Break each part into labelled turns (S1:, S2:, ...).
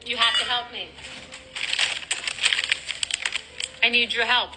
S1: You have to help me. I need your help.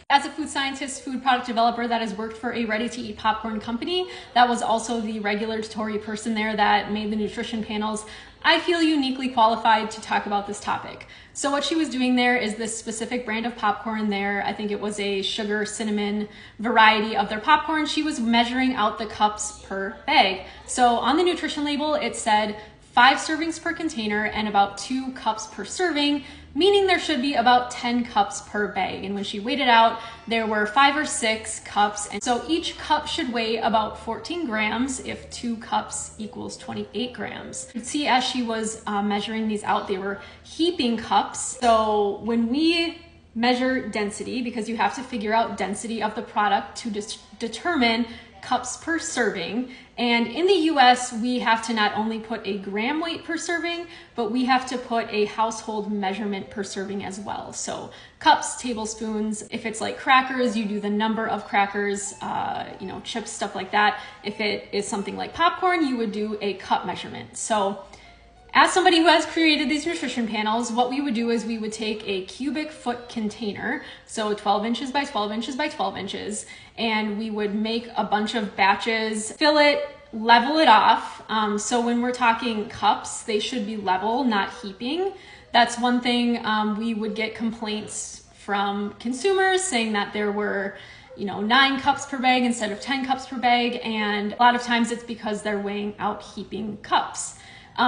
S2: As a food scientist, food product developer that has worked for a ready-to-eat popcorn company, that was also the regulatory person there that made the nutrition panels, I feel uniquely qualified to talk about this topic. So what she was doing there is this specific brand of popcorn there. I think it was a sugar cinnamon variety of their popcorn. She was measuring out the cups per bag. So on the nutrition label, it said 5 servings per container and about 2 cups per serving, meaning there should be about 10 cups per bag. And when she weighed it out, there were 5 or 6 cups. And so each cup should weigh about 14 grams if 2 cups equals 28 grams. You can see as she was measuring these out, they were heaping cups. So when we measure density, because you have to figure out density of the product to determine cups per serving. And in the US, we have to not only put a gram weight per serving, but we have to put a household measurement per serving as well. So cups, tablespoons, if it's like crackers, you do the number of crackers, chips, stuff like that. If it is something like popcorn, you would do a cup measurement. So as somebody who has created these nutrition panels, what we would do is we would take a cubic foot container, so 12 inches by 12 inches by 12 inches, and we would make a bunch of batches, fill it, level it off. So when we're talking cups, they should be level, not heaping. That's one thing. We would get complaints from consumers saying that there were 9 cups per bag instead of 10 cups per bag, and a lot of times it's because they're weighing out heaping cups.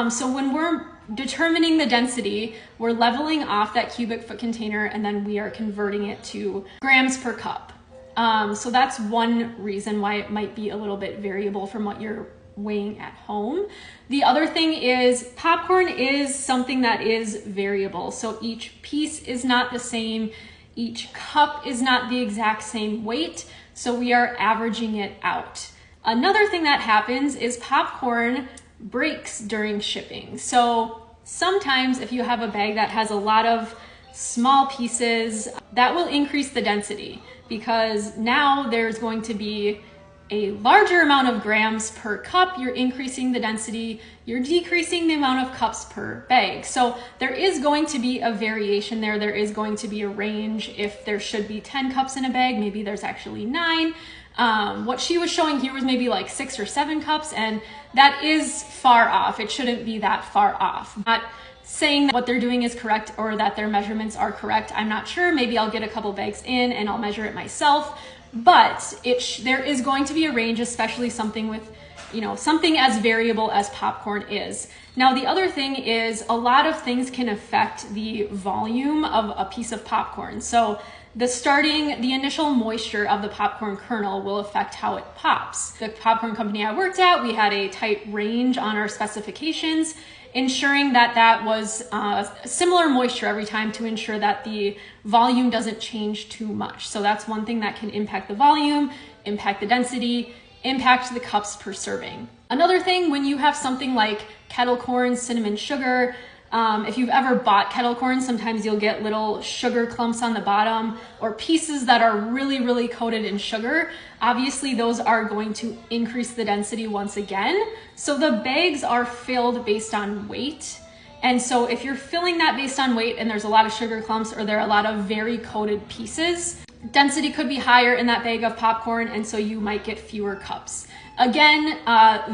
S2: So when we're determining the density, we're leveling off that cubic foot container and then we are converting it to grams per cup. So that's one reason why it might be a little bit variable from what you're weighing at home. The other thing is popcorn is something that is variable. So each piece is not the same. Each cup is not the exact same weight. So we are averaging it out. Another thing that happens is popcorn breaks during shipping. So sometimes if you have a bag that has a lot of small pieces, that will increase the density because now there's going to be a larger amount of grams per cup. You're increasing the density, you're decreasing the amount of cups per bag. So there is going to be a variation there. There is going to be a range. If there should be 10 cups in a bag, maybe there's actually 9. What she was showing here was maybe like 6 or 7 cups, and that is far off. It shouldn't be that far off. Not saying that what they're doing is correct or that their measurements are correct. I'm not sure. Maybe I'll get a couple bags in and I'll measure it myself. But there is going to be a range, especially something with, something as variable as popcorn is. Now, the other thing is a lot of things can affect the volume of a piece of popcorn. So the initial moisture of the popcorn kernel will affect how it pops. The popcorn company I worked at, we had a tight range on our specifications, ensuring that was similar moisture every time to ensure that the volume doesn't change too much. So that's one thing that can impact the volume, impact the density, impact the cups per serving. Another thing, when you have something like kettle corn, cinnamon sugar, if you've ever bought kettle corn, sometimes you'll get little sugar clumps on the bottom or pieces that are really, really coated in sugar. Obviously, those are going to increase the density once again. So the bags are filled based on weight. And so if you're filling that based on weight and there's a lot of sugar clumps or there are a lot of very coated pieces, density could be higher in that bag of popcorn, and so you might get fewer cups. Again,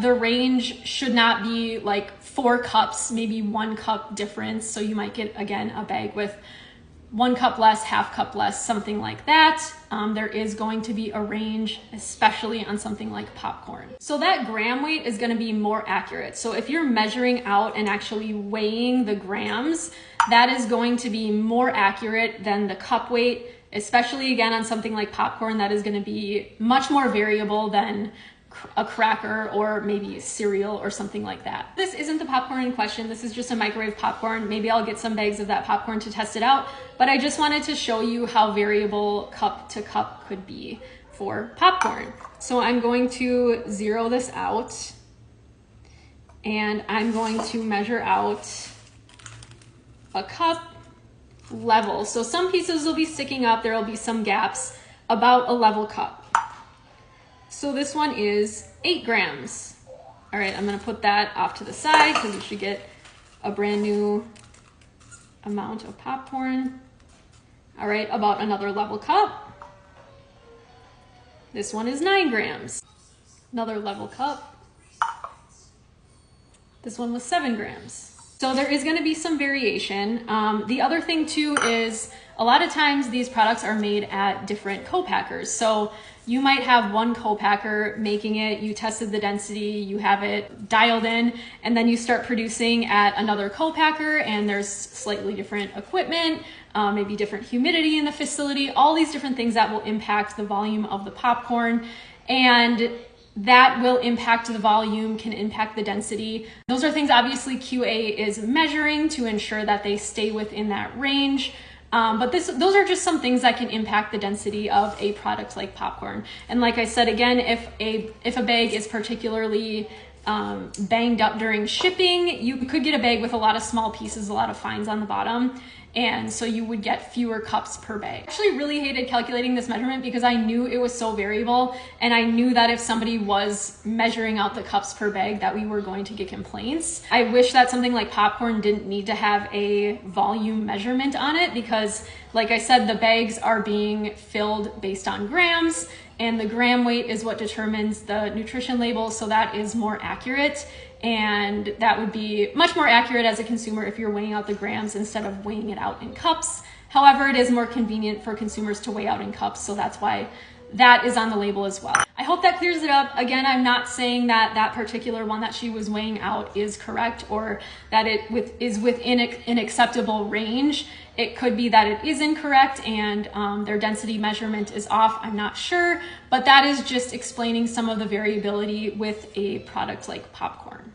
S2: the range should not be like 4 cups, maybe 1 cup difference. So you might get, again, a bag with 1 cup less, half cup less, something like that. There is going to be a range, especially on something like popcorn. So that gram weight is going to be more accurate. So if you're measuring out and actually weighing the grams, that is going to be more accurate than the cup weight, especially again on something like popcorn that is going to be much more variable than a cracker or maybe cereal or something like that. This isn't the popcorn in question. This is just a microwave popcorn. Maybe I'll get some bags of that popcorn to test it out, but I just wanted to show you how variable cup to cup could be for popcorn. So I'm going to zero this out and I'm going to measure out a cup level. So some pieces will be sticking up, there will be some gaps, about a level cup. So this one is 8 grams. All right, I'm gonna put that off to the side because you should get a brand new amount of popcorn. All right, about another level cup. This one is 9 grams. Another level cup. This one was 7 grams. So there is going to be some variation. The other thing too is a lot of times these products are made at different co-packers. So you might have one co-packer making it, you tested the density, you have it dialed in, and then you start producing at another co-packer and there's slightly different equipment, maybe different humidity in the facility, all these different things that will impact the volume of the popcorn. And that will impact the volume, can impact the density. Those are things obviously QA is measuring to ensure that they stay within that range. But those are just some things that can impact the density of a product like popcorn. And like I said, again, if a bag is particularly banged up during shipping, you could get a bag with a lot of small pieces, a lot of fines on the bottom. And so you would get fewer cups per bag. I actually really hated calculating this measurement because I knew it was so variable, and I knew that if somebody was measuring out the cups per bag that we were going to get complaints. I wish that something like popcorn didn't need to have a volume measurement on it because, like I said, the bags are being filled based on grams, and the gram weight is what determines the nutrition label, so that is more accurate. And that would be much more accurate as a consumer if you're weighing out the grams instead of weighing it out in cups. However, it is more convenient for consumers to weigh out in cups, so that's why that is on the label as well. I hope that clears it up. Again, I'm not saying that that particular one that she was weighing out is correct or that it is within an acceptable range. It could be that it is incorrect and their density measurement is off. I'm not sure, but that is just explaining some of the variability with a product like popcorn.